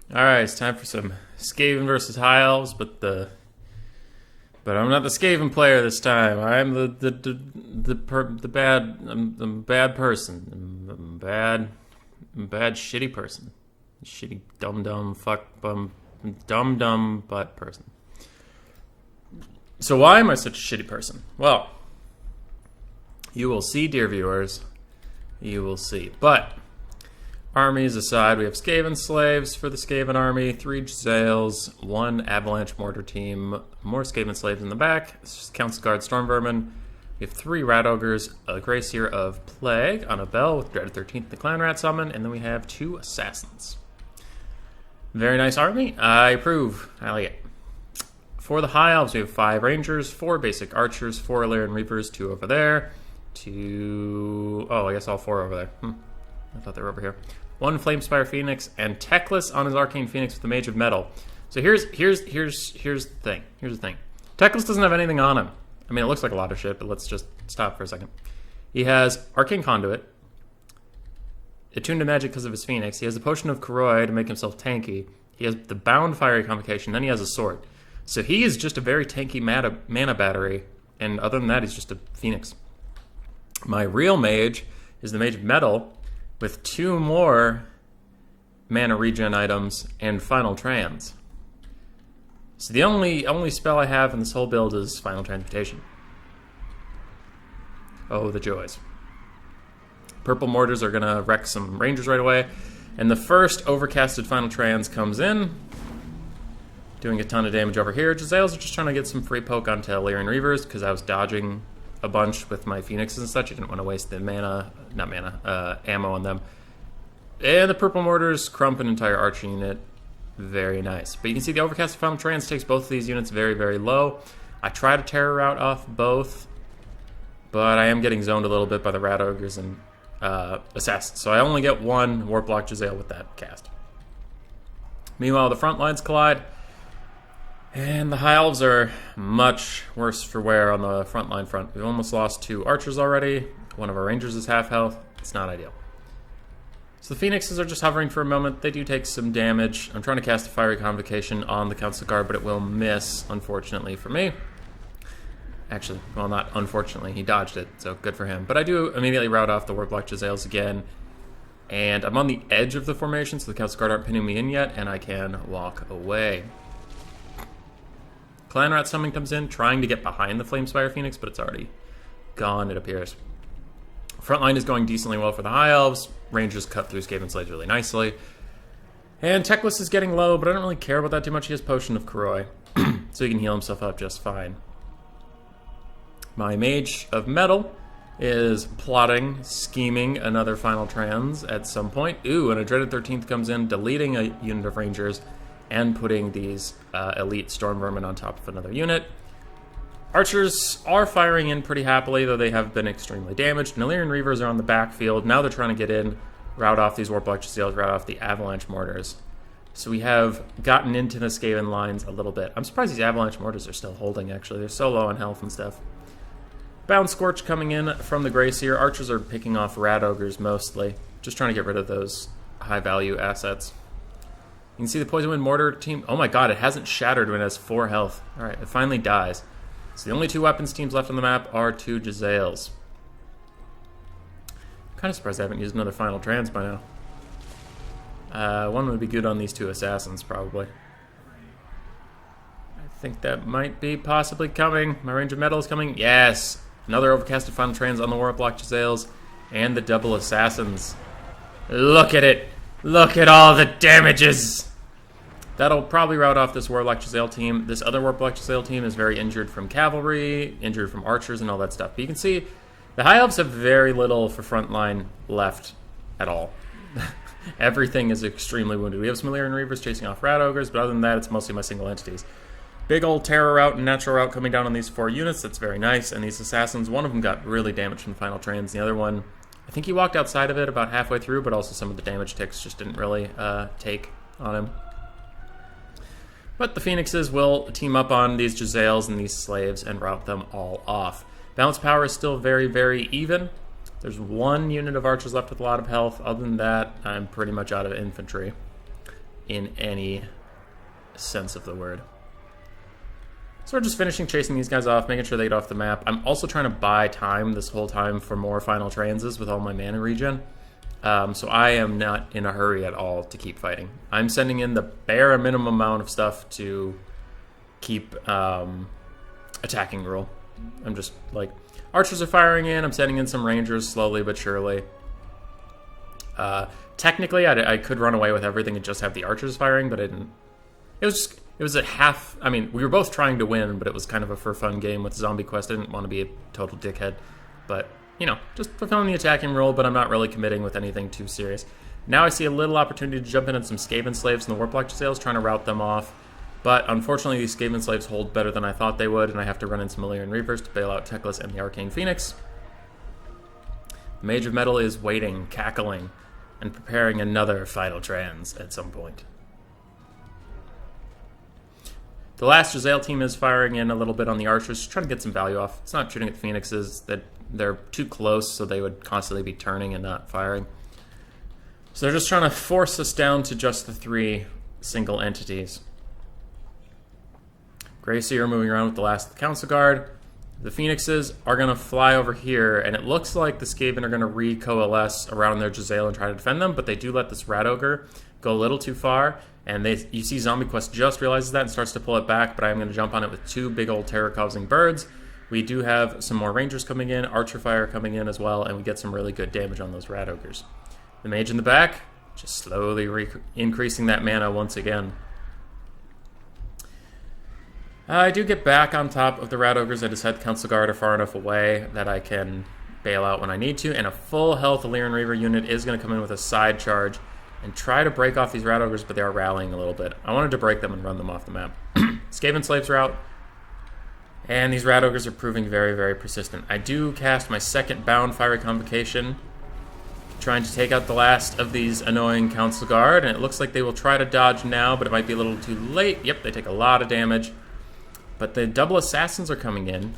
Alright, it's time for some Skaven versus High Elves, but I'm not the Skaven player this time. I'm the bad person. I'm bad shitty person. Shitty dumb butt person. So why am I such a shitty person? Well, you will see, dear viewers. You will see. But armies aside, we have Skaven slaves for the Skaven army, 3 Jezzails, 1 Avalanche mortar team, more Skaven slaves in the back, Council Guard Stormvermin. We have 3 Rat Ogres, a Gracier of Plague on a bell with Dreaded 13th, the Clan Rat summon, and then we have 2 Assassins. Very nice army. I approve. I like it. For the High Elves, we have 5 Rangers, 4 basic Archers, 4 Illyrian Reapers, 2 over there, 2... Oh, I guess all 4 over there. I thought they were over here. 1 Flamespire Phoenix, and Teclis on his Arcane Phoenix with the Mage of Metal. So here's the thing. Teclis doesn't have anything on him. I mean, it looks like a lot of shit, but let's just stop for a second. He has Arcane Conduit, attuned to magic because of his Phoenix. He has the Potion of Koroi to make himself tanky. He has the Bound Fiery Convocation, then he has a sword. So he is just a very tanky mana battery, and other than that, he's just a Phoenix. My real mage is the Mage of Metal, with 2 more mana regen items and Final Trans. So the only spell I have in this whole build is Final Transmutation. Oh, the joys. Purple Mortars are going to wreck some Rangers right away. And the first Overcasted Final Trans comes in, doing a ton of damage over here. Jezzails are just trying to get some free poke onto Illyrian Reavers, because I was dodging a bunch with my Phoenixes and such. I didn't want to waste the ammo on them. And the Purple Mortars crump an entire archer unit. Very nice. But you can see the Overcast Final Trans takes both of these units very, very low. I try to Terror Route off both, but I am getting zoned a little bit by the Rat Ogres and Assassins. So I only get 1 Warp Block Jezzail with that cast. Meanwhile, the front lines collide. And the High Elves are much worse for wear on the front. We've almost lost 2 Archers already. 1 of our Rangers is half health. It's not ideal. So the Phoenixes are just hovering for a moment. They do take some damage. I'm trying to cast a Fiery Convocation on the Council Guard, but it will miss, unfortunately for me. Actually, well, not unfortunately. He dodged it, so good for him. But I do immediately route off the Warplock Jezzails again. And I'm on the edge of the formation, so the Council Guard aren't pinning me in yet, and I can walk away. Clan Rat Summoning comes in, trying to get behind the Flamespire Phoenix, but it's already gone, it appears. Frontline is going decently well for the High Elves. Rangers cut through Skaven Slaves really nicely. And Teclis is getting low, but I don't really care about that too much. He has Potion of Koroi, so he can heal himself up just fine. My Mage of Metal is plotting, scheming another Final Trans at some point. Ooh, and a Dreaded 13th comes in, deleting a unit of Rangers and putting these elite Stormvermin on top of another unit. Archers are firing in pretty happily, though they have been extremely damaged. And Illyrian Reavers are on the backfield. Now they're trying to get in, rout off these Warplock Jezzails, rout off the Avalanche Mortars. So we have gotten into the Skaven lines a little bit. I'm surprised these Avalanche Mortars are still holding, actually. They're so low on health and stuff. Bound Scorch coming in from the Gracier. Archers are picking off Rat Ogres mostly. Just trying to get rid of those high-value assets. You can see the Poison Wind Mortar team. Oh my god, it hasn't shattered when it has 4 health. Alright, it finally dies. So the only 2 weapons teams left on the map are 2 Jezzails. I'm kind of surprised I haven't used another Final Trans by now. One would be good on these 2 Assassins, probably. I think that might be possibly coming. My Range of Metal is coming. Yes! Another Overcasted Final Trans on the Warplock Jezzails. And the double Assassins. Look at it! Look at all the damages! That'll probably rout off this Warlock Jezzail team. This other Warlock Jezzail team is very injured from cavalry, injured from archers, and all that stuff. But you can see the High Elves have very little for frontline left at all. Everything is extremely wounded. We have some Illyrian Reavers chasing off Rat Ogres, but other than that, it's mostly my single entities. Big old Terror Route and Natural Route coming down on these 4 units. That's very nice. And these Assassins, one of them got really damaged from the Final Trans. The other one, I think he walked outside of it about halfway through, but also some of the damage ticks just didn't really take on him. But the Phoenixes will team up on these Jezzails and these slaves and rout them all off. Balance power is still very, very even. There's 1 unit of archers left with a lot of health. Other than that, I'm pretty much out of infantry. in any sense of the word. So we're just finishing chasing these guys off, making sure they get off the map. I'm also trying to buy time this whole time for more final transes with all my mana regen. So I am not in a hurry at all to keep fighting. I'm sending in the bare minimum amount of stuff to keep attacking rule. I'm just like, archers are firing in, I'm sending in some rangers slowly but surely. Technically, I could run away with everything and just have the archers firing, but I didn't. It was a half. I mean, we were both trying to win, but it was kind of a for fun game with Zombie Quest. I didn't want to be a total dickhead, but you know, just fulfilling the attacking role. But I'm not really committing with anything too serious. Now I see a little opportunity to jump in on some Skaven slaves and the Warplock Giselles, trying to rout them off. But unfortunately, these Skaven slaves hold better than I thought they would, and I have to run in some Illyrian Reavers to bail out Teclis and the Arcane Phoenix. The Mage of Metal is waiting, cackling, and preparing another final trans at some point. The last Giselle team is firing in a little bit on the archers, trying to get some value off. It's not shooting at the Phoenixes, that they're too close, so they would constantly be turning and not firing. So they're just trying to force us down to just the 3 single entities. Gracie are moving around with the last of the Council Guard. The Phoenixes are going to fly over here, and it looks like the Skaven are going to re-coalesce around their Giselle and try to defend them, but they do let this Rat Ogre go a little too far, and you see Zombie Quest just realizes that and starts to pull it back, but I'm going to jump on it with 2 big old terror-causing birds. We do have some more Rangers coming in, Archer Fire coming in as well, and we get some really good damage on those Rat Ogres. The Mage in the back, just slowly increasing that mana once again. I do get back on top of the Rat Ogres. I decide the Council Guard are far enough away that I can bail out when I need to, and a full health Illyrian Reaver unit is going to come in with a side charge and try to break off these Rat Ogres, but they are rallying a little bit. I wanted to break them and run them off the map. Skaven Slaves are out, and these Rat Ogres are proving very, very persistent. I do cast my second Bound Fiery Convocation, trying to take out the last of these annoying Council Guard, and it looks like they will try to dodge now, but it might be a little too late. Yep, they take a lot of damage. But the double assassins are coming in,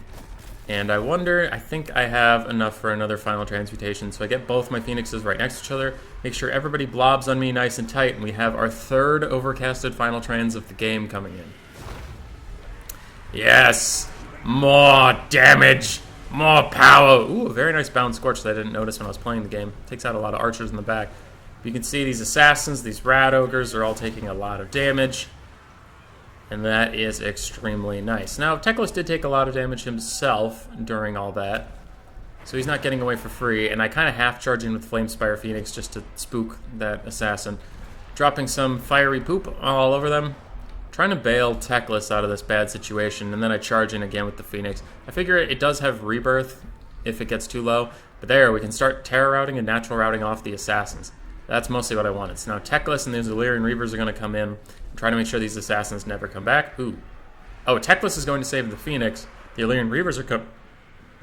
and I wonder, I think I have enough for another final transmutation, so I get both my Phoenixes right next to each other, make sure everybody blobs on me nice and tight, and we have our 3rd overcasted final trans of the game coming in. Yes! More damage! More power! Ooh, a very nice Bound Scorch that I didn't notice when I was playing the game. Takes out a lot of archers in the back. You can see these assassins, these Rat Ogres are all taking a lot of damage. And that is extremely nice. Now, Teclis did take a lot of damage himself during all that, so he's not getting away for free, and I kind of half-charging with Flamespire Phoenix just to spook that assassin. Dropping some fiery poop all over them, trying to bail Teclis out of this bad situation, and then I charge in again with the Phoenix. I figure it does have Rebirth if it gets too low, but there, we can start terror routing and natural routing off the assassins. That's mostly what I wanted. So now Teclis and these Illyrian Reavers are going to come in and try to make sure these assassins never come back. Ooh. Oh, Teclis is going to save the Phoenix. The Illyrian Reavers are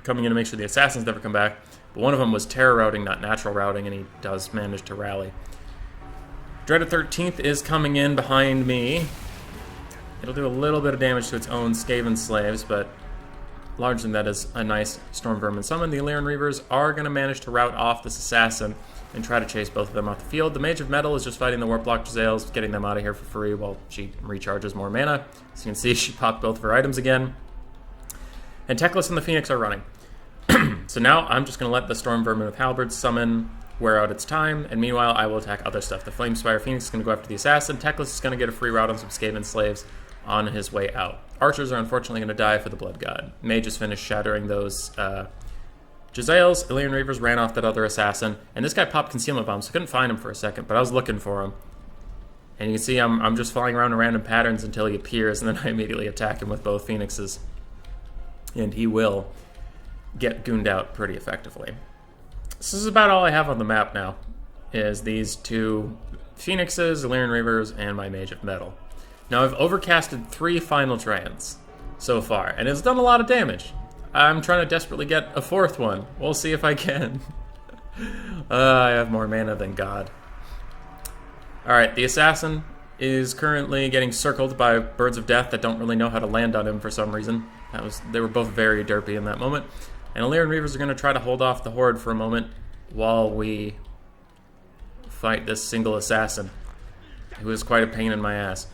coming in to make sure the assassins never come back. But one of them was terror routing, not natural routing, and he does manage to rally. Dreaded 13th is coming in behind me. It'll do a little bit of damage to its own Skaven slaves, but larger than that is a nice Storm Vermin summon. The Illyrian Reavers are going to manage to rout off this assassin and try to chase both of them off the field. The Mage of Metal is just fighting the Warplock Giselles, getting them out of here for free while she recharges more mana. As you can see, she popped both of her items again. And Teclis and the Phoenix are running. So now I'm just going to let the Storm Vermin with Halberds summon, wear out its time, and meanwhile I will attack other stuff. The Flamespire Phoenix is going to go after the Assassin. Teclis is going to get a free route on some Skaven slaves on his way out. Archers are unfortunately going to die for the Blood God. Mage is finished shattering those Giselles. Illyrian Reavers ran off that other assassin, and this guy popped concealment bombs, so I couldn't find him for a second, but I was looking for him. And you can see I'm just flying around in random patterns until he appears, and then I immediately attack him with both Phoenixes. And he will get gooned out pretty effectively. This is about all I have on the map now, is these 2 Phoenixes, Illyrian Reavers, and my Mage of Metal. Now I've overcasted 3 final trans so far, and it's done a lot of damage. I'm trying to desperately get a 4th one. We'll see if I can. I have more mana than God. Alright, the Assassin is currently getting circled by Birds of Death that don't really know how to land on him for some reason. They were both very derpy in that moment. And Illyrian Reavers are going to try to hold off the Horde for a moment while we fight this single Assassin. who is quite a pain in my ass.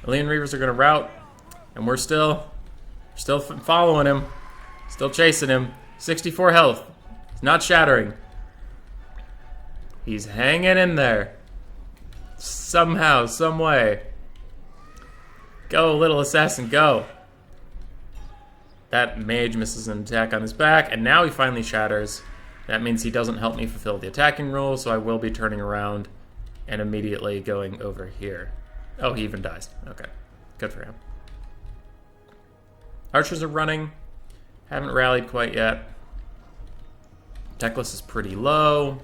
Alien Reavers are going to rout, and we're still following him, still chasing him. 64 health. He's not shattering. He's hanging in there. Somehow, some way. Go, little assassin, go. That mage misses an attack on his back, and now he finally shatters. That means he doesn't help me fulfill the attacking rule, so I will be turning around and immediately going over here. Oh, he even dies. Okay. Good for him. Archers are running. Haven't rallied quite yet. Techless is pretty low.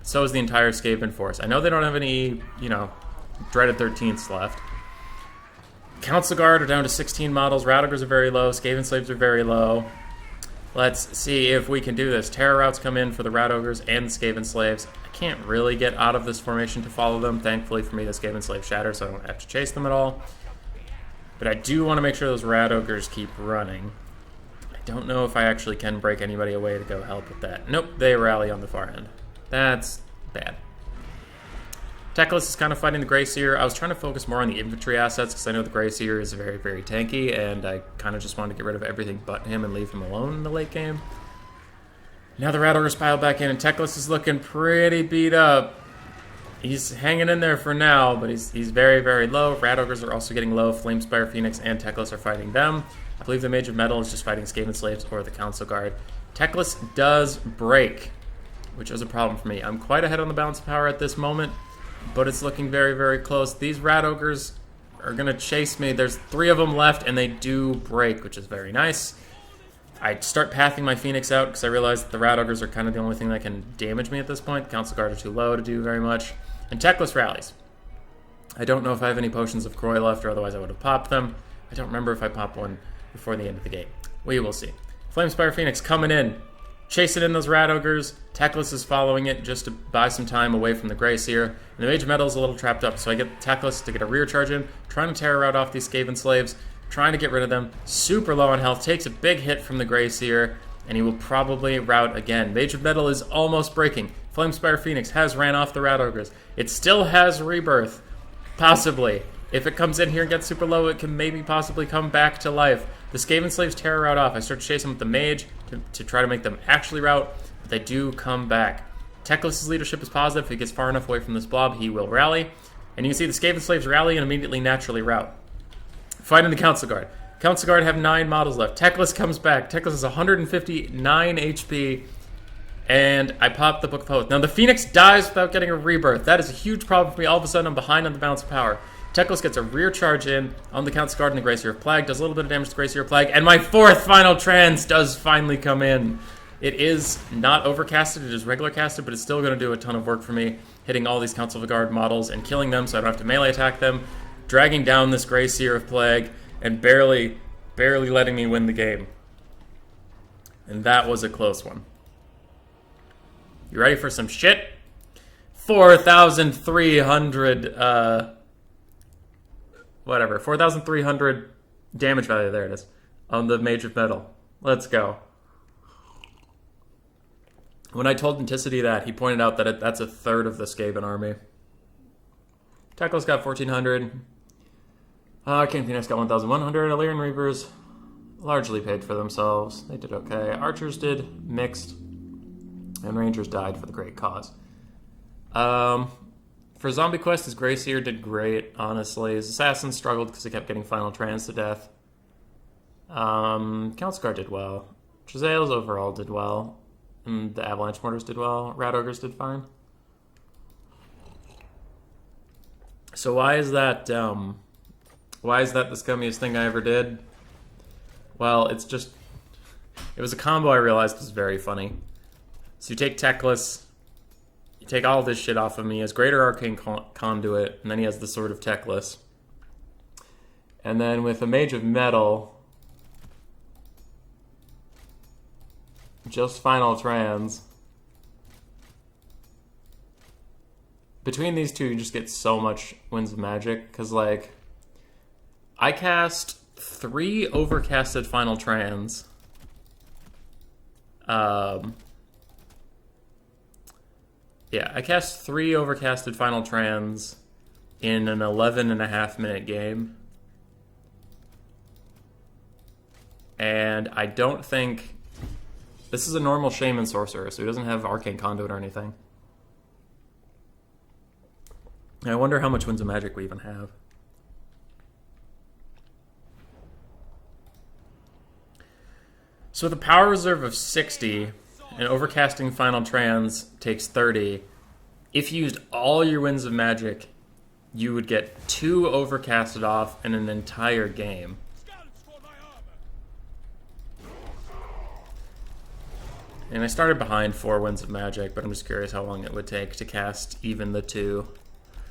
So is the entire Skaven force. I know they don't have any, dreaded 13ths left. Council Guard are down to 16 models. Routigers are very low. Skaven Slaves are very low. Let's see if we can do this. Terror routes come in for the Routigers and the Skaven Slaves. I can't really get out of this formation to follow them. Thankfully for me, the Skaven Slaves shatter, so I don't have to chase them at all. But I do want to make sure those Routigers keep running. I don't know if I actually can break anybody away to go help with that. Nope, they rally on the far end. That's bad. Techless is kind of fighting the Grey Seer. I was trying to focus more on the infantry assets because I know the Grey Seer is very, very tanky, and I kind of just wanted to get rid of everything but him and leave him alone in the late game. Now the Routigers pile back in, and Techless is looking pretty beat up. He's hanging in there for now, but he's very, very low. Routigers are also getting low. Flamespire, Phoenix, and Techless are fighting them. I believe the Mage of Metal is just fighting Skaven Slaves or the Council Guard. Techless does break, which is a problem for me. I'm quite ahead on the balance of power at this moment, but it's looking very, very close. These Rat Ogres are going to chase me. There's 3 of them left, and they do break, which is very nice. I start pathing my Phoenix out because I realize that the Rat Ogres are kind of the only thing that can damage me at this point. The Council Guard are too low to do very much. And Techless rallies. I don't know if I have any potions of Croy left, or otherwise I would have popped them. I don't remember if I popped one before the end of the game. We will see. Flamespire Phoenix coming in. Chasing in those Rat Ogres. Techless is following it just to buy some time away from the Grey Seer. And the Mage of Metal is a little trapped up, so I get Techless to get a rear charge in, trying to terror out off these Skaven Slaves, trying to get rid of them. Super low on health, takes a big hit from the Grey Seer, and he will probably rout again. Mage of Metal is almost breaking. Flamespire Phoenix has ran off the Rat Ogres. It still has Rebirth. Possibly. If it comes in here and gets super low, it can maybe possibly come back to life. The Skaven Slaves terror rout off. I start to chase them with the Mage to try to make them actually rout, but they do come back. Techless' leadership is positive. If he gets far enough away from this blob, he will rally. And you can see the Skaven Slaves rally and immediately naturally rout. Fighting the Council Guard. Council Guard have 9 models left. Techless comes back. Techless has 159 HP, and I pop the Book of Oath. Now the Phoenix dies without getting a rebirth. That is a huge problem for me. All of a sudden I'm behind on the balance of power. Techless gets a rear charge in on the Council Guard and the Grey Seer of Plague, does a little bit of damage to the Grey Seer of Plague, and my 4th final trans does finally come in. It is not overcasted, it is regular casted, but it's still going to do a ton of work for me, hitting all these Council Guard models and killing them so I don't have to melee attack them, dragging down this Grey Seer of Plague, and barely letting me win the game. And that was a close one. You ready for some shit? 4,300, 4,300 damage value, there it is, on the Mage of Metal. Let's go. When I told Anticity that, he pointed out that that's a third of the Skaven army. Techless got 1,400. King Phoenix got 1,100. Illyrian Reavers largely paid for themselves. They did okay. Archers did mixed. And Rangers died for the great cause. For Zombie Quest, his Grey Seer did great, honestly. His Assassins struggled because he kept getting final trans to death. Council Guard did well. Trazales overall did well. And the Avalanche Mortars did well. Rat Ogres did fine. So why is that the scummiest thing I ever did? Well, it was a combo I realized was very funny. So you take Techless, you take all of this shit off of me, he has Greater Arcane Conduit, and then he has the Sword of Techless. And then with a Mage of Metal, just final trans. Between these two, you just get so much Winds of Magic, because, like, I cast 3 overcasted final trans. Yeah, I cast 3 overcasted final trans in an 11.5-minute game. And I don't think... This is a normal Shaman Sorcerer, so he doesn't have Arcane Conduit or anything. I wonder how much Winds of Magic we even have. So with a power reserve of 60, and Overcasting Final Trans takes 30, if you used all your Winds of Magic, you would get 2 overcasted off in an entire game. And I started behind 4 Winds of Magic, but I'm just curious how long it would take to cast even the 2.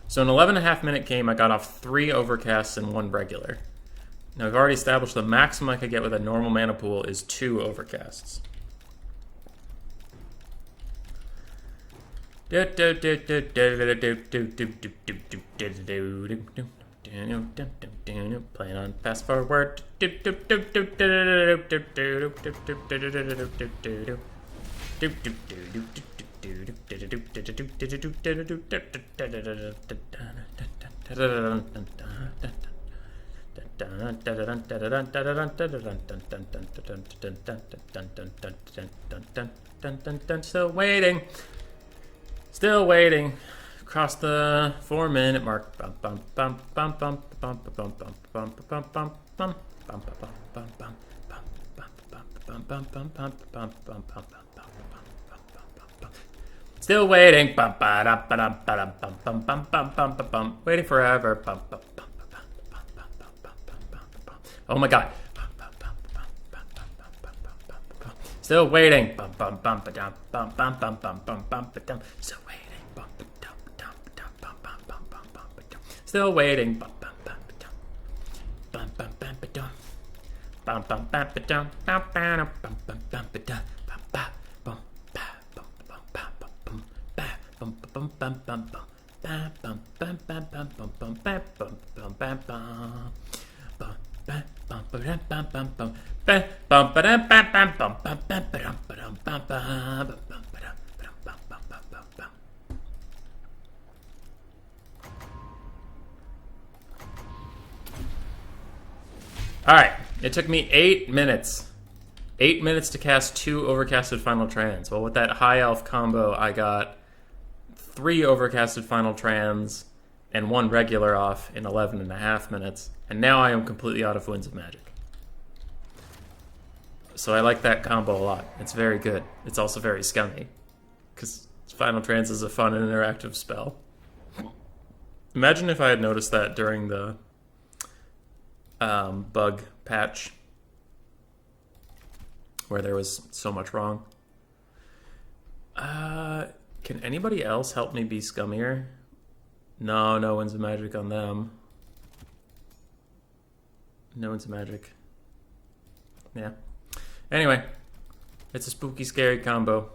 So in an 11.5-minute game, I got off 3 overcasts and 1 regular. Now we've already established the maximum I could get with a normal mana pool is 2 overcasts. Playing on fast forward. Still waiting. Still waiting. Across the 4-minute mark. Still waiting. Waiting forever. Oh my god. Still waiting. Still waiting. Still waiting. Alright, it took me 8 minutes. 8 minutes to cast 2 overcasted Final Trans. Well, with that High Elf combo, I got 3 overcasted Final Trans and 1 regular off in 11.5 minutes. And now I am completely out of Winds of Magic. So I like that combo a lot. It's very good. It's also very scummy, because Final Trans is a fun and interactive spell. Imagine if I had noticed that during the bug patch where there was so much wrong. Can anybody else help me be scummier? No Winds of Magic on them. No Winds of Magic. Yeah. Anyway, it's a spooky, scary combo.